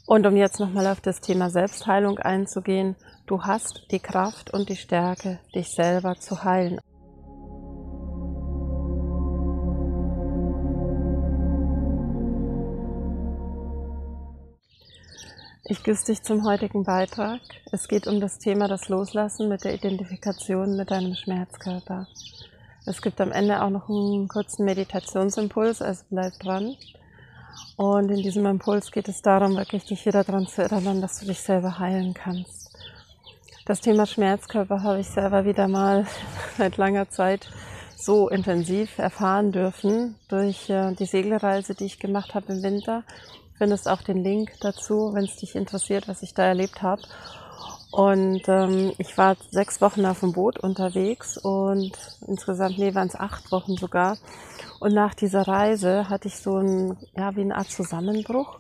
Und um jetzt nochmal auf das Thema Selbstheilung einzugehen, du hast die Kraft und die Stärke, dich selber zu heilen. Ich grüße dich zum heutigen Beitrag. Es geht um das Thema das Loslassen mit der Identifikation mit deinem Schmerzkörper. Es gibt am Ende auch noch einen kurzen Meditationsimpuls, also bleib dran. Und in diesem Impuls geht es darum, wirklich dich wieder daran zu erinnern, dass du dich selber heilen kannst. Das Thema Schmerzkörper habe ich selber wieder mal seit langer Zeit so intensiv erfahren dürfen durch die Segelreise, die ich gemacht habe im Winter. Du findest auch den Link dazu, wenn es dich interessiert, was ich da erlebt habe. Und ich war 6 Wochen auf dem Boot unterwegs und insgesamt, waren es 8 Wochen sogar. Und nach dieser Reise hatte ich so wie eine Art Zusammenbruch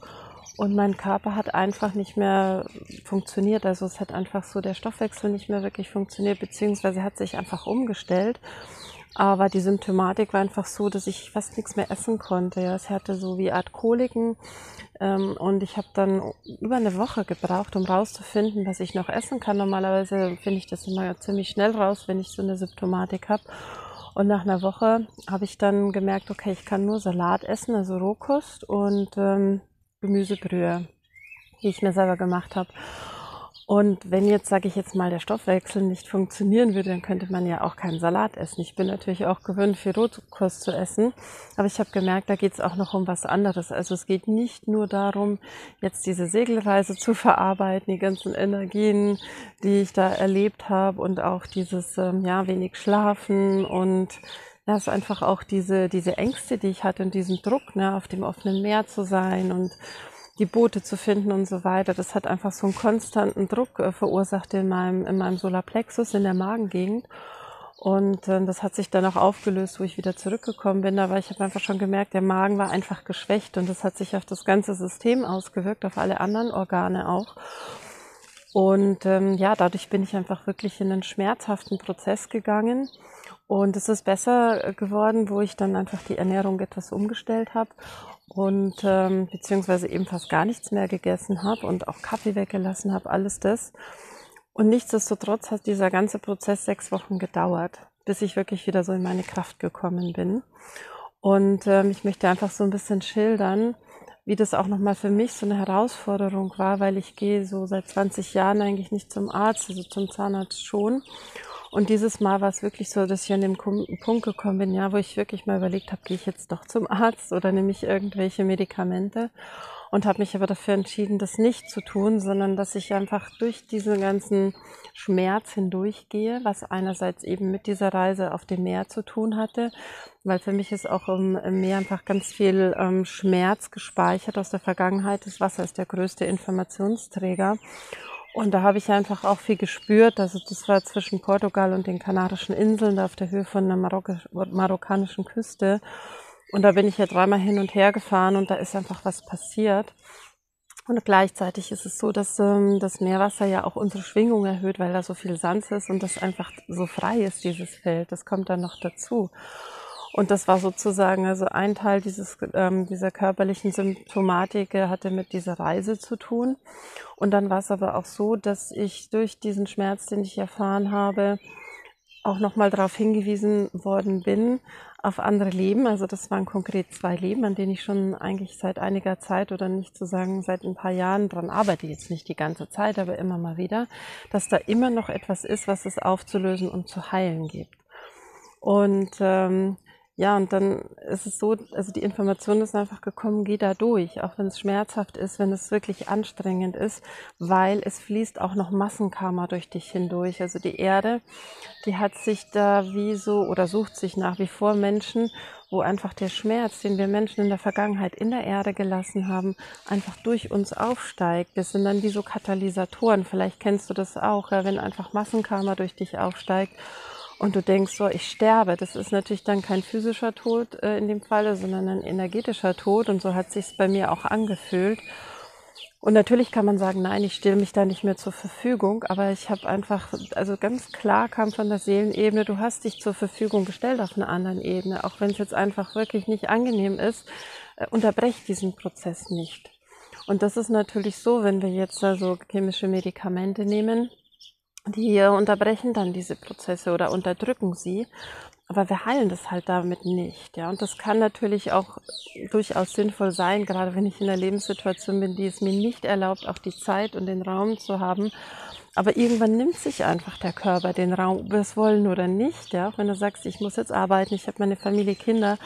und mein Körper hat einfach nicht mehr funktioniert. Also es hat einfach so der Stoffwechsel nicht mehr wirklich funktioniert, beziehungsweise hat sich einfach umgestellt. Aber die Symptomatik war einfach so, dass ich fast nichts mehr essen konnte. Ja, es hatte so wie Art Koliken und ich habe dann über eine Woche gebraucht, um rauszufinden, was ich noch essen kann. Normalerweise finde ich das immer ziemlich schnell raus, wenn ich so eine Symptomatik habe. Und nach einer Woche habe ich dann gemerkt, okay, ich kann nur Salat essen, also Rohkost und Gemüsebrühe, die ich mir selber gemacht habe. Und wenn jetzt, sage ich jetzt mal, der Stoffwechsel nicht funktionieren würde, dann könnte man ja auch keinen Salat essen. Ich bin natürlich auch gewöhnt, viel Rohkost zu essen, aber ich habe gemerkt, da geht es auch noch um was anderes. Also es geht nicht nur darum, jetzt diese Segelreise zu verarbeiten, die ganzen Energien, die ich da erlebt habe und auch dieses wenig Schlafen und es ist einfach auch diese Ängste, die ich hatte und diesen Druck, auf dem offenen Meer zu sein und die Boote zu finden und so weiter. Das hat einfach so einen konstanten Druck verursacht in meinem Solarplexus, in der Magengegend. Und das hat sich dann auch aufgelöst, wo ich wieder zurückgekommen bin. Aber ich habe einfach schon gemerkt, der Magen war einfach geschwächt und das hat sich auf das ganze System ausgewirkt, auf alle anderen Organe auch. Und dadurch bin ich einfach wirklich in einen schmerzhaften Prozess gegangen. Und es ist besser geworden, wo ich dann einfach die Ernährung etwas umgestellt habe und beziehungsweise eben fast gar nichts mehr gegessen habe und auch Kaffee weggelassen habe, alles das. Und nichtsdestotrotz hat dieser ganze Prozess 6 Wochen gedauert, bis ich wirklich wieder so in meine Kraft gekommen bin. Und ich möchte einfach so ein bisschen schildern, wie das auch nochmal für mich so eine Herausforderung war, weil ich gehe so seit 20 Jahren eigentlich nicht zum Arzt, also zum Zahnarzt schon. Und dieses Mal war es wirklich so, dass ich an dem Punkt gekommen bin, wo ich wirklich mal überlegt habe, gehe ich jetzt doch zum Arzt oder nehme ich irgendwelche Medikamente? Und habe mich aber dafür entschieden, das nicht zu tun, sondern dass ich einfach durch diesen ganzen Schmerz hindurchgehe, was einerseits eben mit dieser Reise auf dem Meer zu tun hatte, weil für mich ist auch im Meer einfach ganz viel Schmerz gespeichert aus der Vergangenheit. Das Wasser ist der größte Informationsträger. Und da habe ich einfach auch viel gespürt. Also das war zwischen Portugal und den Kanarischen Inseln, da auf der Höhe von der marokkanischen Küste. Und da bin ich ja 3-mal hin und her gefahren und da ist einfach was passiert. Und gleichzeitig ist es so, dass das Meerwasser ja auch unsere Schwingung erhöht, weil da so viel Sand ist und das einfach so frei ist, dieses Feld. Das kommt dann noch dazu. Und das war sozusagen, also ein Teil dieser körperlichen Symptomatik hatte mit dieser Reise zu tun. Und dann war es aber auch so, dass ich durch diesen Schmerz, den ich erfahren habe, auch nochmal darauf hingewiesen worden bin, auf andere Leben. Also das waren konkret 2 Leben, an denen ich schon eigentlich seit einiger Zeit oder nicht zu sagen seit ein paar Jahren dran arbeite, jetzt nicht die ganze Zeit, aber immer mal wieder, dass da immer noch etwas ist, was es aufzulösen und zu heilen gibt. Und und dann ist es so, also die Information ist einfach gekommen, geh da durch, auch wenn es schmerzhaft ist, wenn es wirklich anstrengend ist, weil es fließt auch noch Massenkarma durch dich hindurch. Also die Erde, die hat sich da oder sucht sich nach wie vor Menschen, wo einfach der Schmerz, den wir Menschen in der Vergangenheit in der Erde gelassen haben, einfach durch uns aufsteigt. Das sind dann wie so Katalysatoren. Vielleicht kennst du das auch, wenn einfach Massenkarma durch dich aufsteigt. Und du denkst so, ich sterbe. Das ist natürlich dann kein physischer Tod in dem Falle, sondern ein energetischer Tod. Und so hat sich's bei mir auch angefühlt. Und natürlich kann man sagen, nein, ich stelle mich da nicht mehr zur Verfügung. Aber ich habe einfach, also ganz klar kam von der Seelenebene, du hast dich zur Verfügung gestellt auf einer anderen Ebene. Auch wenn es jetzt einfach wirklich nicht angenehm ist, unterbrech diesen Prozess nicht. Und das ist natürlich so, wenn wir jetzt also chemische Medikamente nehmen, die unterbrechen dann diese Prozesse oder unterdrücken sie. Aber wir heilen das halt damit nicht, ja. Und das kann natürlich auch durchaus sinnvoll sein, gerade wenn ich in einer Lebenssituation bin, die es mir nicht erlaubt, auch die Zeit und den Raum zu haben. Aber irgendwann nimmt sich einfach der Körper den Raum, ob wir es wollen oder nicht, ja. Auch wenn du sagst, ich muss jetzt arbeiten, ich habe meine Familie, Kinder,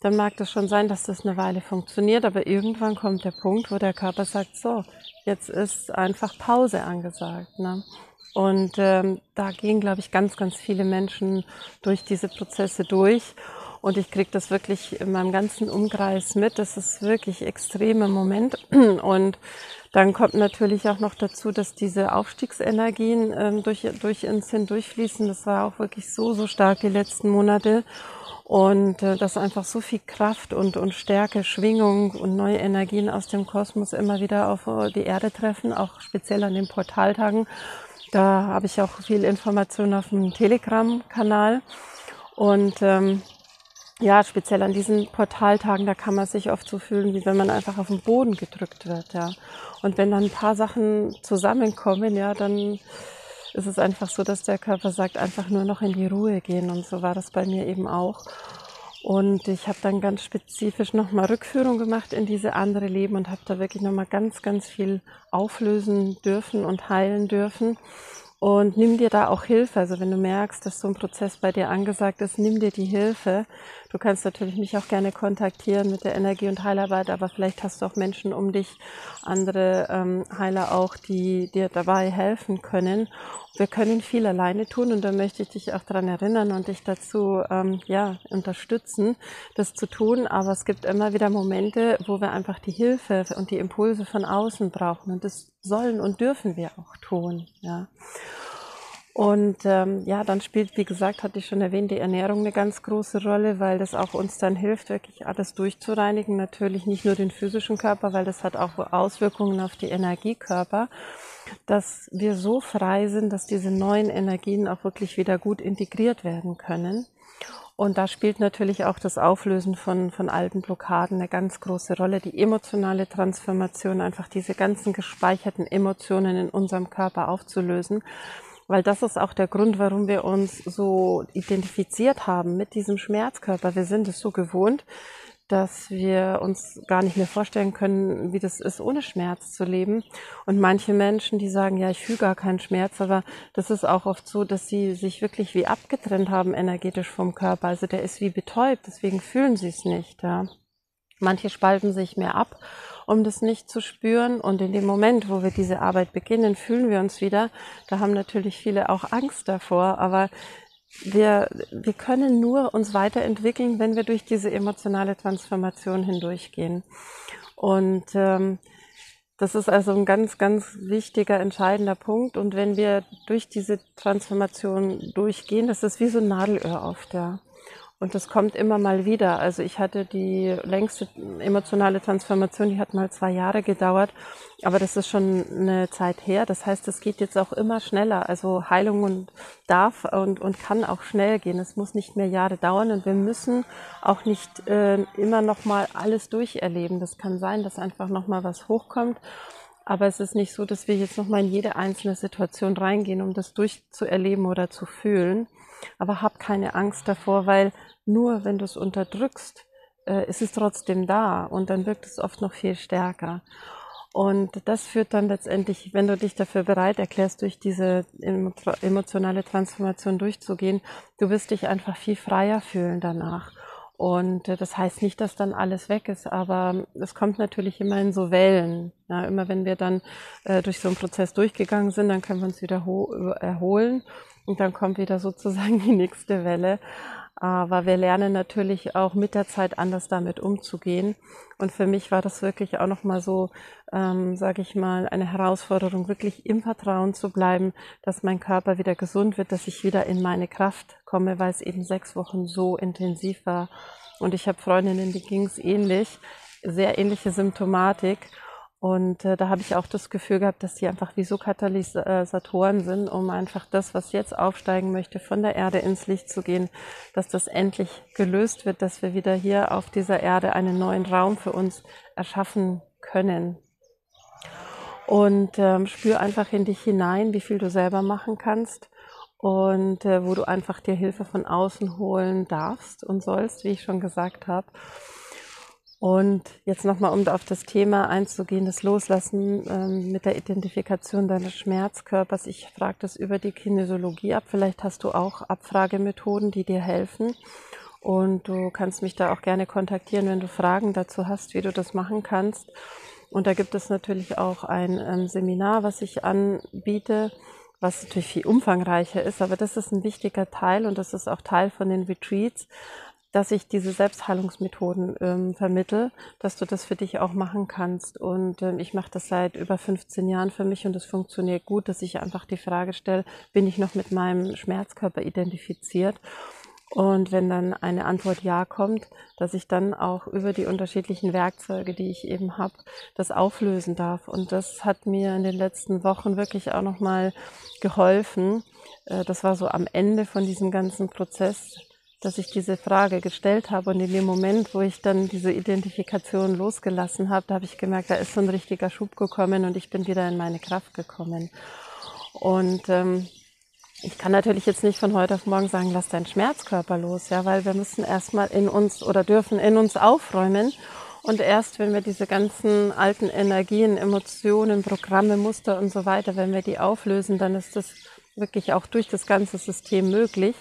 dann mag das schon sein, dass das eine Weile funktioniert, aber irgendwann kommt der Punkt, wo der Körper sagt, so, jetzt ist einfach Pause angesagt, ne? Und da gehen, glaube ich, ganz, ganz viele Menschen durch diese Prozesse durch. Und ich kriege das wirklich in meinem ganzen Umkreis mit. Das ist wirklich extremer Moment. Und dann kommt natürlich auch noch dazu, dass diese Aufstiegsenergien durch uns hindurchfließen. Das war auch wirklich so, so stark die letzten Monate. Und dass einfach so viel Kraft und Stärke, Schwingung und neue Energien aus dem Kosmos immer wieder auf die Erde treffen, auch speziell an den Portaltagen. Da habe ich auch viel Information auf dem Telegram-Kanal. Und ja, speziell an diesen Portaltagen, da kann man sich oft so fühlen, wie wenn man einfach auf den Boden gedrückt wird, ja. Und wenn dann ein paar Sachen zusammenkommen, ja, dann ist es einfach so, dass der Körper sagt, einfach nur noch in die Ruhe gehen. Und so war das bei mir eben auch. Und ich habe dann ganz spezifisch nochmal Rückführung gemacht in diese andere Leben und habe da wirklich nochmal ganz, ganz viel auflösen dürfen und heilen dürfen. Und nimm dir da auch Hilfe. Also wenn du merkst, dass so ein Prozess bei dir angesagt ist, nimm dir die Hilfe. Du kannst natürlich mich auch gerne kontaktieren mit der Energie- und Heilarbeit, aber vielleicht hast du auch Menschen um dich, andere Heiler auch, die dir dabei helfen können. Wir können viel alleine tun und da möchte ich dich auch daran erinnern und dich dazu ja, unterstützen, das zu tun. Aber es gibt immer wieder Momente, wo wir einfach die Hilfe und die Impulse von außen brauchen und das sollen und dürfen wir auch tun. Ja. Und ja, dann spielt, wie gesagt, hatte ich schon erwähnt, die Ernährung eine ganz große Rolle, weil das auch uns dann hilft, wirklich alles durchzureinigen. Natürlich nicht nur den physischen Körper, weil das hat auch Auswirkungen auf die Energiekörper, dass wir so frei sind, dass diese neuen Energien auch wirklich wieder gut integriert werden können. Und da spielt natürlich auch das Auflösen von alten Blockaden eine ganz große Rolle. Die emotionale Transformation, einfach diese ganzen gespeicherten Emotionen in unserem Körper aufzulösen. Weil das ist auch der Grund, warum wir uns so identifiziert haben mit diesem Schmerzkörper. Wir sind es so gewohnt, dass wir uns gar nicht mehr vorstellen können, wie das ist, ohne Schmerz zu leben. Und manche Menschen, die sagen, ja, ich fühle gar keinen Schmerz, aber das ist auch oft so, dass sie sich wirklich wie abgetrennt haben energetisch vom Körper. Also der ist wie betäubt, deswegen fühlen sie es nicht. Ja. Manche spalten sich mehr ab, um das nicht zu spüren. Und in dem Moment, wo wir diese Arbeit beginnen, fühlen wir uns wieder. Da haben natürlich viele auch Angst davor, aber wir können nur uns weiterentwickeln, wenn wir durch diese emotionale Transformation hindurchgehen. Und das ist also ein ganz, ganz wichtiger, entscheidender Punkt. Und wenn wir durch diese Transformation durchgehen, das ist wie so ein Nadelöhr oft, ja. Und das kommt immer mal wieder. Also ich hatte die längste emotionale Transformation, die hat mal 2 Jahre gedauert, aber das ist schon eine Zeit her. Das heißt, es geht jetzt auch immer schneller. Also Heilung darf und kann auch schnell gehen. Es muss nicht mehr Jahre dauern und wir müssen auch nicht immer noch mal alles durcherleben. Das kann sein, dass einfach noch mal was hochkommt. Aber es ist nicht so, dass wir jetzt nochmal in jede einzelne Situation reingehen, um das durchzuerleben oder zu fühlen. Aber hab keine Angst davor, weil nur wenn du es unterdrückst, ist es trotzdem da und dann wirkt es oft noch viel stärker. Und das führt dann letztendlich, wenn du dich dafür bereit erklärst, durch diese emotionale Transformation durchzugehen, du wirst dich einfach viel freier fühlen danach. Und das heißt nicht, dass dann alles weg ist, aber es kommt natürlich immer in so Wellen. Ja, immer wenn wir dann durch so einen Prozess durchgegangen sind, dann können wir uns wieder erholen und dann kommt wieder sozusagen die nächste Welle. Aber wir lernen natürlich auch mit der Zeit anders damit umzugehen. Und für mich war das wirklich auch nochmal so, sage ich mal, eine Herausforderung, wirklich im Vertrauen zu bleiben, dass mein Körper wieder gesund wird, dass ich wieder in meine Kraft komme, weil es eben 6 Wochen so intensiv war. Und ich habe Freundinnen, die ging es ähnlich, sehr ähnliche Symptomatik. Und da habe ich auch das Gefühl gehabt, dass die einfach wie so Katalysatoren sind, um einfach das, was jetzt aufsteigen möchte, von der Erde ins Licht zu gehen, dass das endlich gelöst wird, dass wir wieder hier auf dieser Erde einen neuen Raum für uns erschaffen können. Und spür einfach in dich hinein, wie viel du selber machen kannst und wo du einfach dir Hilfe von außen holen darfst und sollst, wie ich schon gesagt habe. Und jetzt nochmal, um auf das Thema einzugehen, das Loslassen mit der Identifikation deines Schmerzkörpers. Ich frage das über die Kinesiologie ab. Vielleicht hast du auch Abfragemethoden, die dir helfen. Und du kannst mich da auch gerne kontaktieren, wenn du Fragen dazu hast, wie du das machen kannst. Und da gibt es natürlich auch ein Seminar, was ich anbiete, was natürlich viel umfangreicher ist. Aber das ist ein wichtiger Teil und das ist auch Teil von den Retreats, dass ich diese Selbstheilungsmethoden vermittle, dass du das für dich auch machen kannst. Und ich mache das seit über 15 Jahren für mich und es funktioniert gut, dass ich einfach die Frage stelle, bin ich noch mit meinem Schmerzkörper identifiziert? Und wenn dann eine Antwort Ja kommt, dass ich dann auch über die unterschiedlichen Werkzeuge, die ich eben habe, das auflösen darf. Und das hat mir in den letzten Wochen wirklich auch nochmal geholfen. Das war so am Ende von diesem ganzen Prozess, dass ich diese Frage gestellt habe und in dem Moment, wo ich dann diese Identifikation losgelassen habe, da habe ich gemerkt, da ist so ein richtiger Schub gekommen und ich bin wieder in meine Kraft gekommen. Und ich kann natürlich jetzt nicht von heute auf morgen sagen, lass deinen Schmerzkörper los, ja, weil wir müssen erstmal in uns oder dürfen in uns aufräumen. Und erst wenn wir diese ganzen alten Energien, Emotionen, Programme, Muster und so weiter, wenn wir die auflösen, dann ist das wirklich auch durch das ganze System möglich.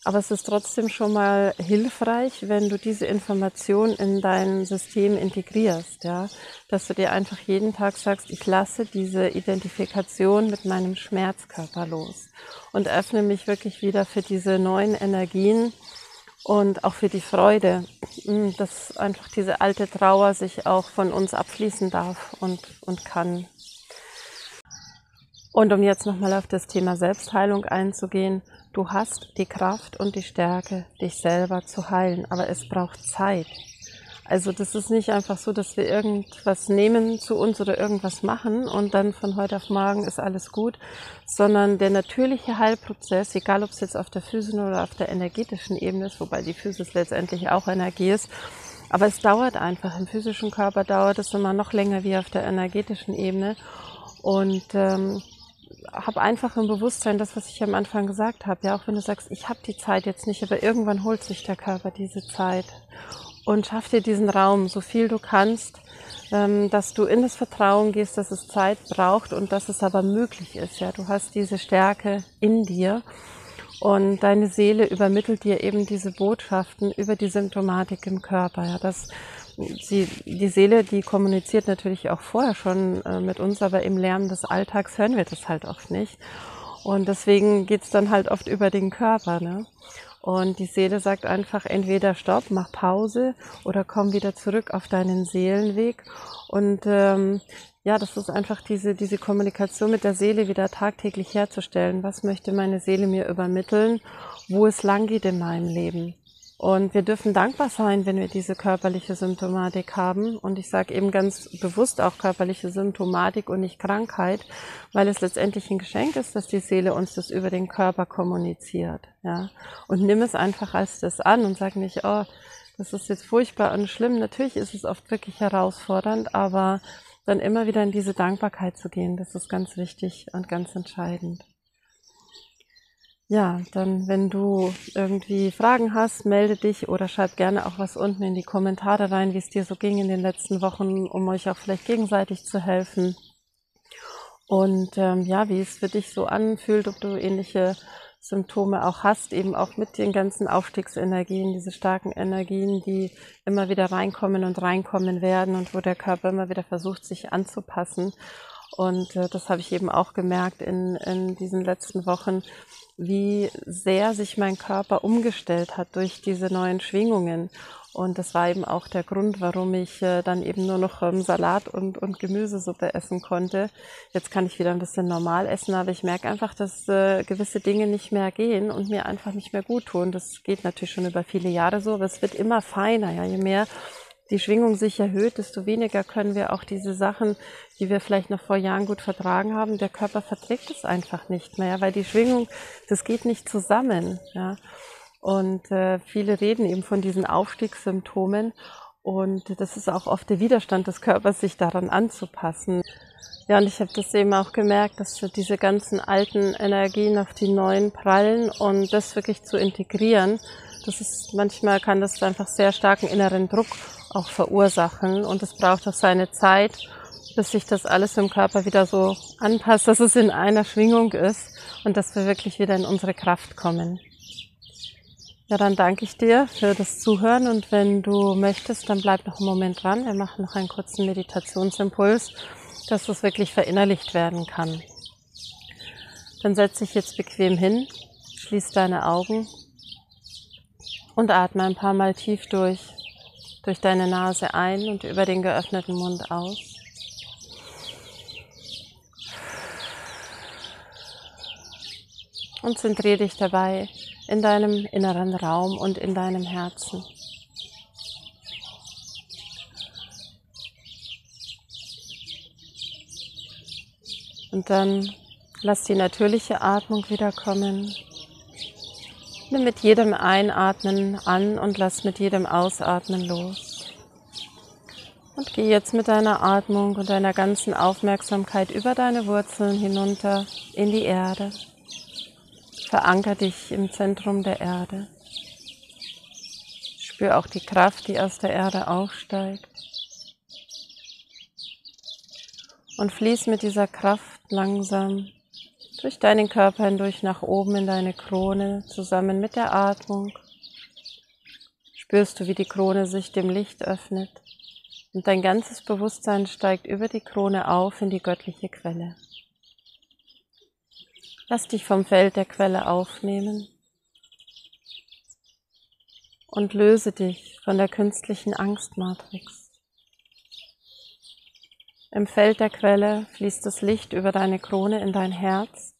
Aber es ist trotzdem schon mal hilfreich, wenn du diese Information in dein System integrierst, ja, dass du dir einfach jeden Tag sagst, ich lasse diese Identifikation mit meinem Schmerzkörper los und öffne mich wirklich wieder für diese neuen Energien und auch für die Freude, dass einfach diese alte Trauer sich auch von uns abfließen darf und kann. Und um jetzt nochmal auf das Thema Selbstheilung einzugehen, du hast die Kraft und die Stärke, dich selber zu heilen, aber es braucht Zeit. Also das ist nicht einfach so, dass wir irgendwas nehmen zu uns oder irgendwas machen und dann von heute auf morgen ist alles gut, sondern der natürliche Heilprozess, egal ob es jetzt auf der physischen oder auf der energetischen Ebene ist, wobei die Physis letztendlich auch Energie ist, aber es dauert einfach. Im physischen Körper dauert es immer noch länger wie auf der energetischen Ebene und habe einfach im Bewusstsein das, was ich am Anfang gesagt habe, ja, auch wenn du sagst, ich habe die Zeit jetzt nicht, aber irgendwann holt sich der Körper diese Zeit und schaff dir diesen Raum, so viel du kannst, dass du in das Vertrauen gehst, dass es Zeit braucht und dass es aber möglich ist, ja, du hast diese Stärke in dir und deine Seele übermittelt dir eben diese Botschaften über die Symptomatik im Körper, ja, die Seele, die kommuniziert natürlich auch vorher schon mit uns, aber im Lärm des Alltags hören wir das halt oft nicht. Und deswegen geht's dann halt oft über den Körper, ne? Und die Seele sagt einfach entweder Stopp, mach Pause oder komm wieder zurück auf deinen Seelenweg. Und ja, das ist einfach diese Kommunikation mit der Seele wieder tagtäglich herzustellen. Was möchte meine Seele mir übermitteln, wo es lang geht in meinem Leben? Und wir dürfen dankbar sein, wenn wir diese körperliche Symptomatik haben. Und ich sage eben ganz bewusst auch körperliche Symptomatik und nicht Krankheit, weil es letztendlich ein Geschenk ist, dass die Seele uns das über den Körper kommuniziert. Ja? Und nimm es einfach als das an und sag nicht, oh, das ist jetzt furchtbar und schlimm. Natürlich ist es oft wirklich herausfordernd, aber dann immer wieder in diese Dankbarkeit zu gehen, das ist ganz wichtig und ganz entscheidend. Ja, dann, wenn du irgendwie Fragen hast, melde dich oder schreib gerne auch was unten in die Kommentare rein, wie es dir so ging in den letzten Wochen, um euch auch vielleicht gegenseitig zu helfen. Und ja, wie es für dich so anfühlt, ob du ähnliche Symptome auch hast, eben auch mit den ganzen Aufstiegsenergien, diese starken Energien, die immer wieder reinkommen und reinkommen werden und wo der Körper immer wieder versucht, sich anzupassen. Und das habe ich eben auch gemerkt in diesen letzten Wochen, wie sehr sich mein Körper umgestellt hat durch diese neuen Schwingungen. Und das war eben auch der Grund, warum ich dann eben nur noch Salat und Gemüsesuppe essen konnte. Jetzt kann ich wieder ein bisschen normal essen, aber ich merke einfach, dass gewisse Dinge nicht mehr gehen und mir einfach nicht mehr gut tun. Das geht natürlich schon über viele Jahre so, aber es wird immer feiner. Ja, je mehr die Schwingung sich erhöht, desto weniger können wir auch diese Sachen, die wir vielleicht noch vor Jahren gut vertragen haben, der Körper verträgt es einfach nicht mehr, weil die Schwingung, das geht nicht zusammen. Ja. Und viele reden eben von diesen Aufstiegssymptomen Und das ist auch oft der Widerstand des Körpers, sich daran anzupassen. Ja, und ich habe das eben auch gemerkt, dass diese ganzen alten Energien auf die neuen prallen und das wirklich zu integrieren, manchmal kann das einfach sehr starken inneren Druck auch verursachen und es braucht auch seine Zeit, bis sich das alles im Körper wieder so anpasst, dass es in einer Schwingung ist und dass wir wirklich wieder in unsere Kraft kommen. Ja, dann danke ich dir für das Zuhören und wenn du möchtest, dann bleib noch einen Moment dran. Wir machen noch einen kurzen Meditationsimpuls, dass das wirklich verinnerlicht werden kann. Dann setz dich jetzt bequem hin, schließ deine Augen und atme ein paar Mal tief durch deine Nase ein und über den geöffneten Mund aus. Und zentriere dich dabei in deinem inneren Raum und in deinem Herzen. Und dann lass die natürliche Atmung wiederkommen. Nimm mit jedem Einatmen an und lass mit jedem Ausatmen los. Und geh jetzt mit deiner Atmung und deiner ganzen Aufmerksamkeit über deine Wurzeln hinunter in die Erde. Veranker dich im Zentrum der Erde. Spür auch die Kraft, die aus der Erde aufsteigt. Und fließ mit dieser Kraft langsam durch deinen Körper hindurch nach oben in deine Krone, zusammen mit der Atmung. Spürst du, wie die Krone sich dem Licht öffnet und dein ganzes Bewusstsein steigt über die Krone auf in die göttliche Quelle. Lass dich vom Feld der Quelle aufnehmen und löse dich von der künstlichen Angstmatrix. Im Feld der Quelle fließt das Licht über deine Krone in dein Herz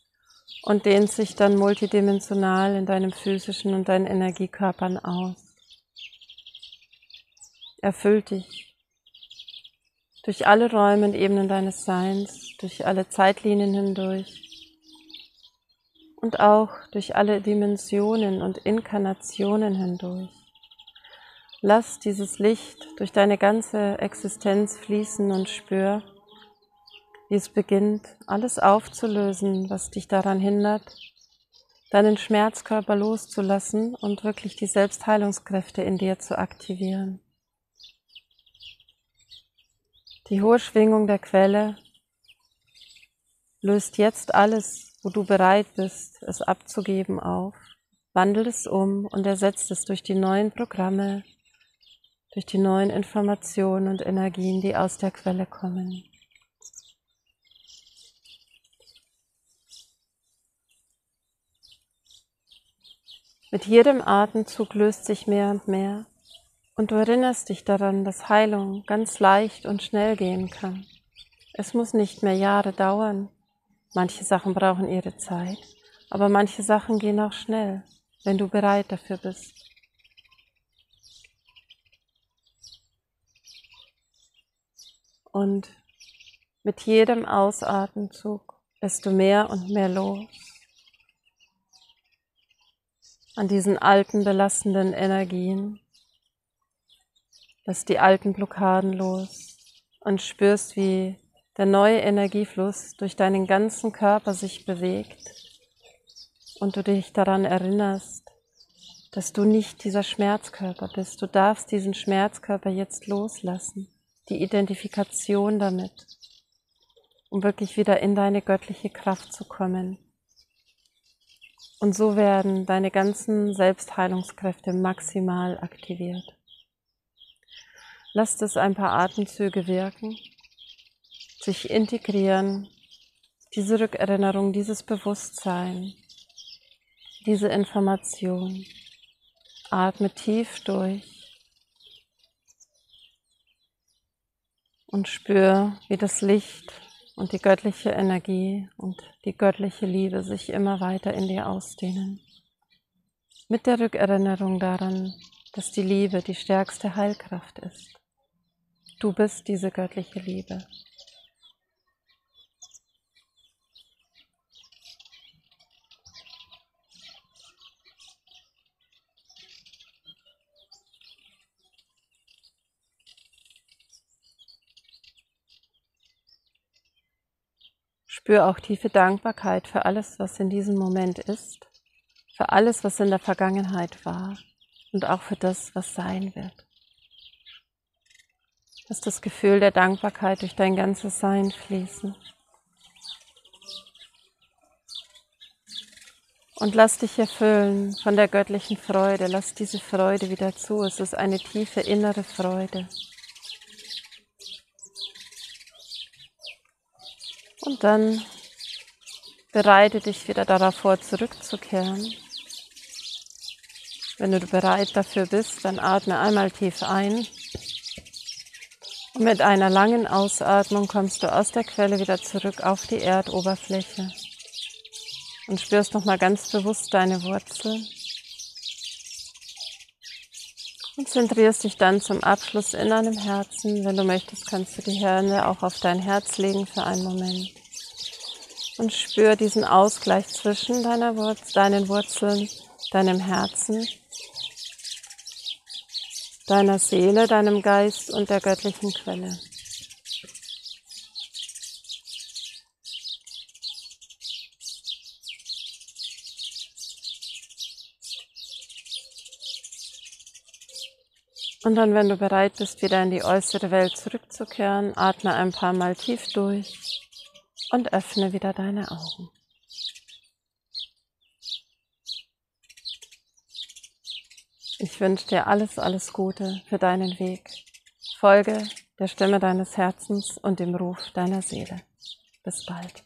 und dehnt sich dann multidimensional in deinem physischen und deinen Energiekörpern aus. Erfüllt dich durch alle Räume und Ebenen deines Seins, durch alle Zeitlinien hindurch und auch durch alle Dimensionen und Inkarnationen hindurch. Lass dieses Licht durch deine ganze Existenz fließen und spür, wie es beginnt, alles aufzulösen, was dich daran hindert, deinen Schmerzkörper loszulassen und wirklich die Selbstheilungskräfte in dir zu aktivieren. Die hohe Schwingung der Quelle löst jetzt alles, wo du bereit bist, es abzugeben, auf, wandelt es um und ersetzt es durch die neuen Programme, durch die neuen Informationen und Energien, die aus der Quelle kommen. Mit jedem Atemzug löst sich mehr und mehr und du erinnerst dich daran, dass Heilung ganz leicht und schnell gehen kann. Es muss nicht mehr Jahre dauern. Manche Sachen brauchen ihre Zeit, aber manche Sachen gehen auch schnell, wenn du bereit dafür bist. Und mit jedem Ausatemzug lässt du mehr und mehr los an diesen alten, belastenden Energien. Lässt die alten Blockaden los und spürst, wie der neue Energiefluss durch deinen ganzen Körper sich bewegt und du dich daran erinnerst, dass du nicht dieser Schmerzkörper bist. Du darfst diesen Schmerzkörper jetzt loslassen, die Identifikation damit, um wirklich wieder in deine göttliche Kraft zu kommen. Und so werden deine ganzen Selbstheilungskräfte maximal aktiviert. Lass es ein paar Atemzüge wirken, sich integrieren, diese Rückerinnerung, dieses Bewusstsein, diese Information. Atme tief durch und spür, wie das Licht und die göttliche Energie und die göttliche Liebe sich immer weiter in dir ausdehnen. Mit der Rückerinnerung daran, dass die Liebe die stärkste Heilkraft ist. Du bist diese göttliche Liebe. Spür auch tiefe Dankbarkeit für alles, was in diesem Moment ist, für alles, was in der Vergangenheit war und auch für das, was sein wird. Lass das Gefühl der Dankbarkeit durch dein ganzes Sein fließen. Und lass dich erfüllen von der göttlichen Freude. Lass diese Freude wieder zu. Es ist eine tiefe innere Freude. Und dann bereite dich wieder darauf vor, zurückzukehren. Wenn du bereit dafür bist, dann atme einmal tief ein. Und mit einer langen Ausatmung kommst du aus der Quelle wieder zurück auf die Erdoberfläche. Und spürst nochmal ganz bewusst deine Wurzeln. Und zentrierst dich dann zum Abschluss in deinem Herzen. Wenn du möchtest, kannst du die Hände auch auf dein Herz legen für einen Moment. Und spür diesen Ausgleich zwischen deinen Wurzeln, deinem Herzen, deiner Seele, deinem Geist und der göttlichen Quelle. Und dann, wenn du bereit bist, wieder in die äußere Welt zurückzukehren, atme ein paar Mal tief durch und öffne wieder deine Augen. Ich wünsche dir alles Gute für deinen Weg. Folge der Stimme deines Herzens und dem Ruf deiner Seele. Bis bald.